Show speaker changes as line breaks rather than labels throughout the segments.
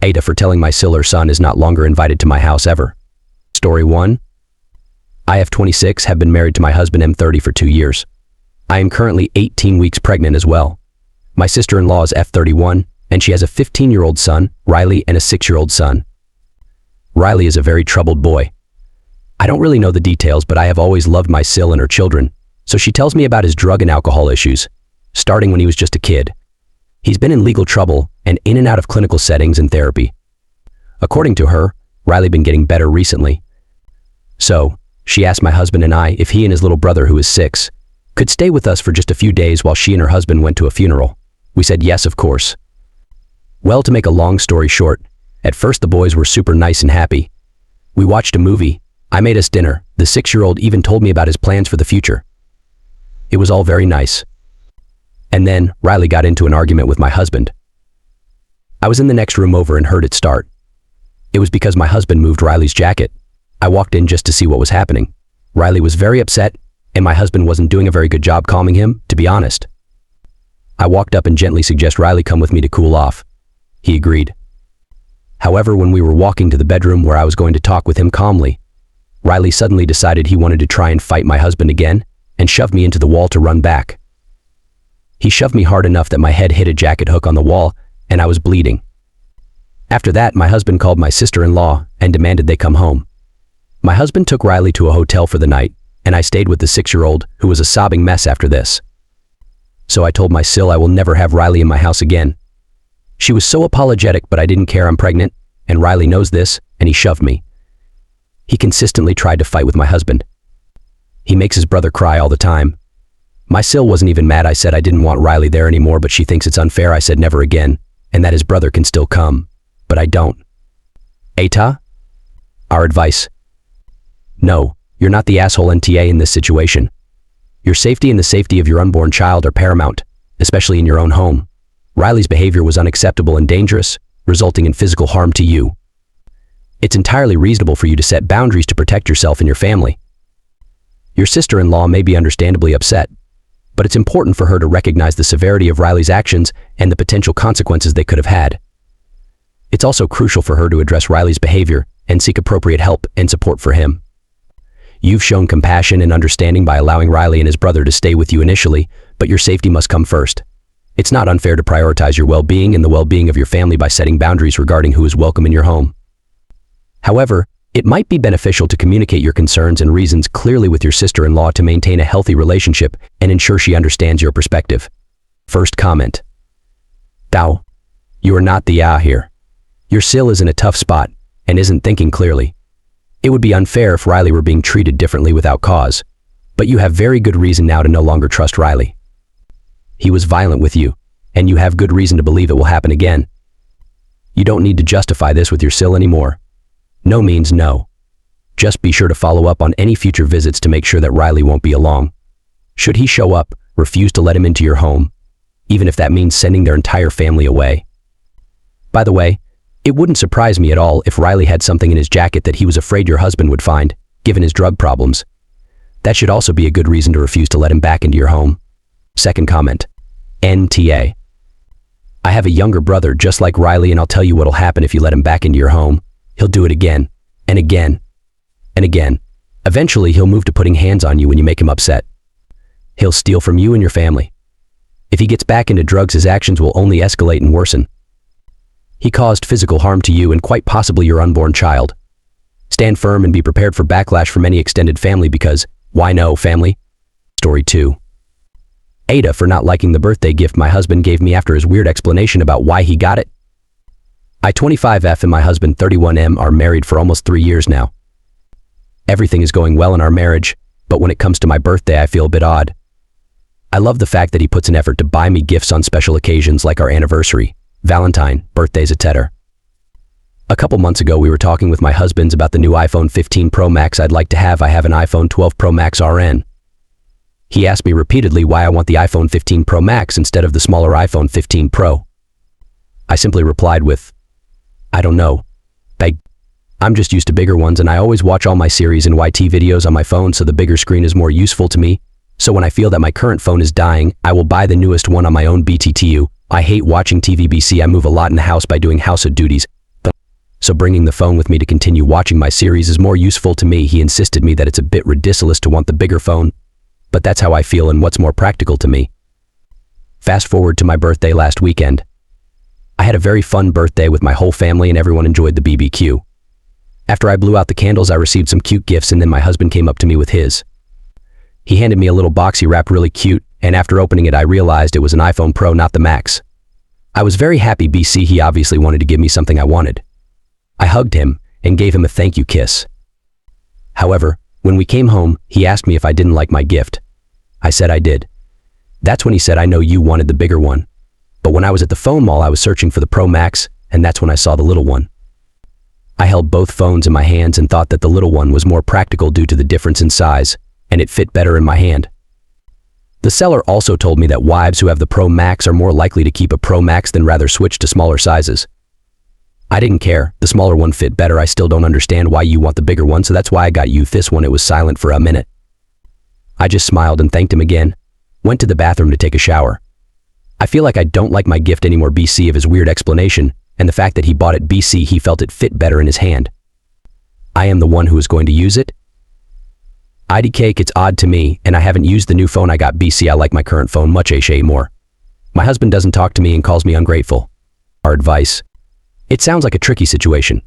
AITAH for telling my SIL son is not longer invited to my house ever. Story 1. I, F26, have been married to my husband M30 for 2 years. I am currently 18 weeks pregnant as well. My sister-in-law is F31, and she has a 15-year-old son, Riley, and a 6-year-old son. Riley is a very troubled boy. I don't really know the details, but I have always loved my SIL and her children, so she tells me about his drug and alcohol issues, starting when he was just a kid. He's been in legal trouble and in and out of clinical settings and therapy. According to her, Riley been getting better recently. So, she asked my husband and I if he and his little brother, who is 6, could stay with us for just a few days while she and her husband went to a funeral. We said yes, of course. Well, to make a long story short, at first the boys were super nice and happy. We watched a movie, I made us dinner, the 6-year-old even told me about his plans for the future. It was all very nice. And then, Riley got into an argument with my husband. I was in the next room over and heard it start. It was because my husband moved Riley's jacket. I walked in just to see what was happening. Riley was very upset, and my husband wasn't doing a very good job calming him, to be honest. I walked up and gently suggested Riley come with me to cool off. He agreed. However, when we were walking to the bedroom where I was going to talk with him calmly, Riley suddenly decided he wanted to try and fight my husband again and shoved me into the wall to run back. He shoved me hard enough that my head hit a jacket hook on the wall and I was bleeding. After that, my husband called my sister-in-law and demanded they come home. My husband took Riley to a hotel for the night, and I stayed with the 6-year-old, who was a sobbing mess after this. So I told my SIL I will never have Riley in my house again. She was so apologetic, but I didn't care. I'm pregnant, and Riley knows this, and he shoved me. He consistently tried to fight with my husband. He makes his brother cry all the time. My SIL wasn't even mad. I said I didn't want Riley there anymore, but she thinks it's unfair. I said never again, and that his brother can still come, but I don't. AITAH? Our advice? No, you're not the asshole NTA in this situation. Your safety and the safety of your unborn child are paramount, especially in your own home. Riley's behavior was unacceptable and dangerous, resulting in physical harm to you. It's entirely reasonable for you to set boundaries to protect yourself and your family. Your sister-in-law may be understandably upset, but it's important for her to recognize the severity of Riley's actions and the potential consequences they could have had. It's also crucial for her to address Riley's behavior and seek appropriate help and support for him. You've shown compassion and understanding by allowing Riley and his brother to stay with you initially, but your safety must come first. It's not unfair to prioritize your well-being and the well-being of your family by setting boundaries regarding who is welcome in your home. However, it might be beneficial to communicate your concerns and reasons clearly with your sister-in-law to maintain a healthy relationship and ensure she understands your perspective. First comment. Thou. You are not the here. Your SIL is in a tough spot and isn't thinking clearly. It would be unfair if Riley were being treated differently without cause, but you have very good reason now to no longer trust Riley. He was violent with you, and you have good reason to believe it will happen again. You don't need to justify this with your SIL anymore. No means no. Just be sure to follow up on any future visits to make sure that Riley won't be along. Should he show up, refuse to let him into your home, even if that means sending their entire family away. By the way, it wouldn't surprise me at all if Riley had something in his jacket that he was afraid your husband would find, given his drug problems. That should also be a good reason to refuse to let him back into your home. Second comment. NTA. I have a younger brother just like Riley, and I'll tell you what'll happen if you let him back into your home. He'll do it again, and again, and again. Eventually, he'll move to putting hands on you when you make him upset. He'll steal from you and your family. If he gets back into drugs, his actions will only escalate and worsen. He caused physical harm to you and quite possibly your unborn child. Stand firm and be prepared for backlash from any extended family because, why no, family? Story 2. AITAH for not liking the birthday gift my husband gave me after his weird explanation about why he got it. I, 25F, and my husband, 31M, are married for almost 3 years now. Everything is going well in our marriage, but when it comes to my birthday, I feel a bit odd. I love the fact that he puts an effort to buy me gifts on special occasions like our anniversary, Valentine, birthdays, etc. A couple months ago, we were talking with my husbands about the new iPhone 15 Pro Max I'd like to have. I have an iPhone 12 Pro Max RN. He asked me repeatedly why I want the iPhone 15 Pro Max instead of the smaller iPhone 15 Pro. I simply replied with, I don't know. I'm just used to bigger ones, and I always watch all my series and YT videos on my phone, so the bigger screen is more useful to me. So when I feel that my current phone is dying, I will buy the newest one on my own BTTU. I hate watching TV BC. I move a lot in the house by doing household duties, so bringing the phone with me to continue watching my series is more useful to me. He insisted me that it's a bit ridiculous to want the bigger phone, but that's how I feel and what's more practical to me. Fast forward to my birthday last weekend. I had a very fun birthday with my whole family and everyone enjoyed the BBQ. After I blew out the candles, I received some cute gifts and then my husband came up to me with his. He handed me a little box he wrapped really cute, and after opening it I realized it was an iPhone Pro, not the Max. I was very happy. He obviously wanted to give me something I wanted. I hugged him and gave him a thank you kiss. However, when we came home, he asked me if I didn't like my gift. I said I did. That's when he said, I know you wanted the bigger one. But when I was at the phone mall, I was searching for the Pro Max, and that's when I saw the little one. I held both phones in my hands and thought that the little one was more practical due to the difference in size, and it fit better in my hand. The seller also told me that wives who have the Pro Max are more likely to keep a Pro Max than rather switch to smaller sizes. I didn't care. The smaller one fit better. I still don't understand why you want the bigger one, so that's why I got you this one. It was silent for a minute. I just smiled and thanked him again, went to the bathroom to take a shower. I feel like I don't like my gift anymore of his weird explanation, and the fact that he bought it he felt it fit better in his hand. I am the one who is going to use it. IDK, it's odd to me, and I haven't used the new phone I got I like my current phone much more. My husband doesn't talk to me and calls me ungrateful. Our advice. It sounds like a tricky situation.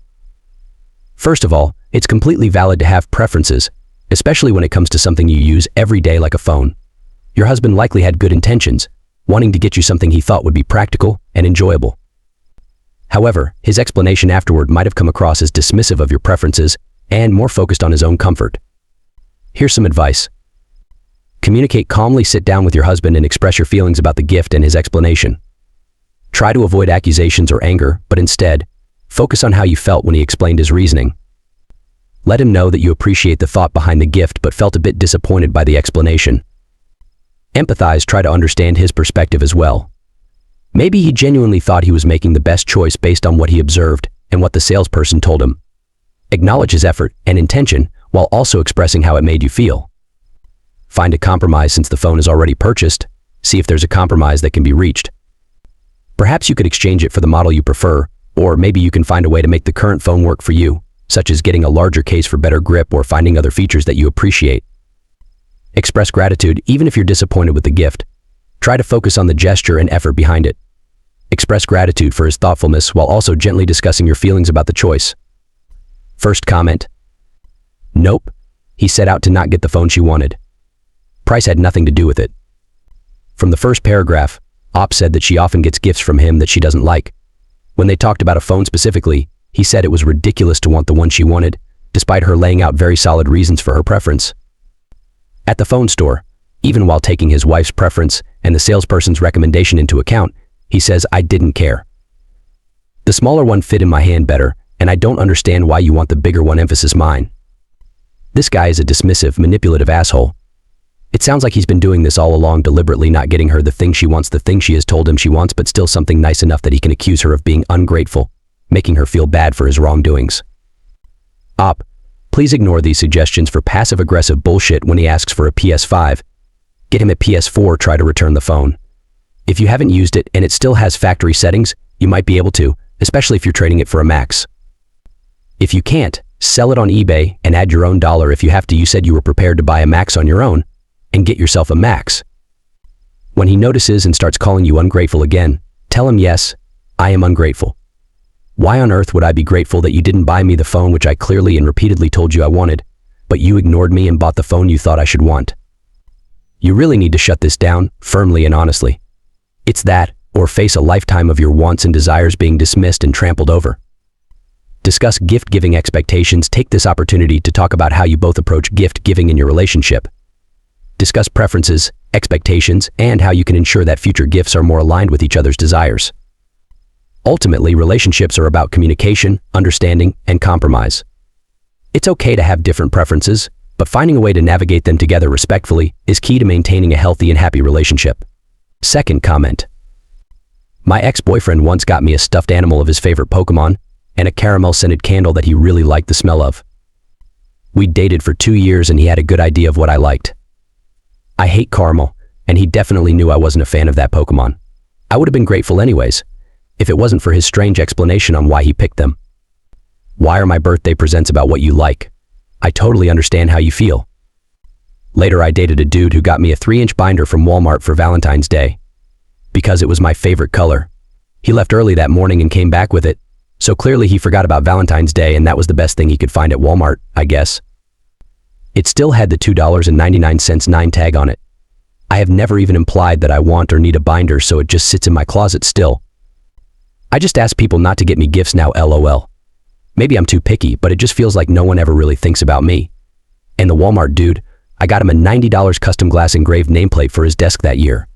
First of all, it's completely valid to have preferences, especially when it comes to something you use every day like a phone. Your husband likely had good intentions, wanting to get you something he thought would be practical and enjoyable. However, his explanation afterward might have come across as dismissive of your preferences and more focused on his own comfort. Here's some advice. Communicate calmly. Sit down with your husband and express your feelings about the gift and his explanation. Try to avoid accusations or anger, but instead, focus on how you felt when he explained his reasoning. Let him know that you appreciate the thought behind the gift but felt a bit disappointed by the explanation. Empathize. Try to understand his perspective as well. Maybe he genuinely thought he was making the best choice based on what he observed and what the salesperson told him. Acknowledge his effort and intention while also expressing how it made you feel. Find a compromise. Since the phone is already purchased, see if there's a compromise that can be reached. Perhaps you could exchange it for the model you prefer, or maybe you can find a way to make the current phone work for you, such as getting a larger case for better grip or finding other features that you appreciate. Express gratitude. Even if you're disappointed with the gift, try to focus on the gesture and effort behind it. Express gratitude for his thoughtfulness while also gently discussing your feelings about the choice. First comment. Nope. He set out to not get the phone she wanted. Price had nothing to do with it. From the first paragraph, Op said that she often gets gifts from him that she doesn't like. When they talked about a phone specifically, he said it was ridiculous to want the one she wanted, despite her laying out very solid reasons for her preference. At the phone store, even while taking his wife's preference and the salesperson's recommendation into account, he says, I didn't care. The smaller one fit in my hand better, and I don't understand why you want the bigger one. Emphasis mine. This guy is a dismissive, manipulative asshole. It sounds like he's been doing this all along, deliberately not getting her the thing she wants, the thing she has told him she wants, but still something nice enough that he can accuse her of being ungrateful, making her feel bad for his wrongdoings. Op, please ignore these suggestions for passive-aggressive bullshit. When he asks for a PS5, get him a PS4. Try to return the phone. If you haven't used it and it still has factory settings, you might be able to, especially if you're trading it for a Max. If you can't, sell it on eBay and add your own dollar if you have to. You said you were prepared to buy a Max on your own, and get yourself a Max. When he notices and starts calling you ungrateful again, tell him, yes, I am ungrateful. Why on earth would I be grateful that you didn't buy me the phone which I clearly and repeatedly told you I wanted, but you ignored me and bought the phone you thought I should want? You really need to shut this down, firmly and honestly. It's that, or face a lifetime of your wants and desires being dismissed and trampled over. Discuss gift-giving expectations. Take this opportunity to talk about how you both approach gift-giving in your relationship. Discuss preferences, expectations, and how you can ensure that future gifts are more aligned with each other's desires. Ultimately, relationships are about communication, understanding, and compromise. It's okay to have different preferences, but finding a way to navigate them together respectfully is key to maintaining a healthy and happy relationship. Second comment. My ex-boyfriend once got me a stuffed animal of his favorite Pokemon and a caramel-scented candle that he really liked the smell of. We dated for 2 years and he had a good idea of what I liked. I hate caramel, and he definitely knew I wasn't a fan of that Pokemon. I would have been grateful anyways, if it wasn't for his strange explanation on why he picked them. Why are my birthday presents about what you like? I totally understand how you feel. Later, I dated a dude who got me a 3-inch binder from Walmart for Valentine's Day. Because it was my favorite color. He left early that morning and came back with it, so clearly he forgot about Valentine's Day and that was the best thing he could find at Walmart, I guess. It still had the $2.99 9 tag on it. I have never even implied that I want or need a binder, so it just sits in my closet still. I just ask people not to get me gifts now, LOL. Maybe I'm too picky, but it just feels like no one ever really thinks about me. And the Walmart dude, I got him a $90 custom glass engraved nameplate for his desk that year.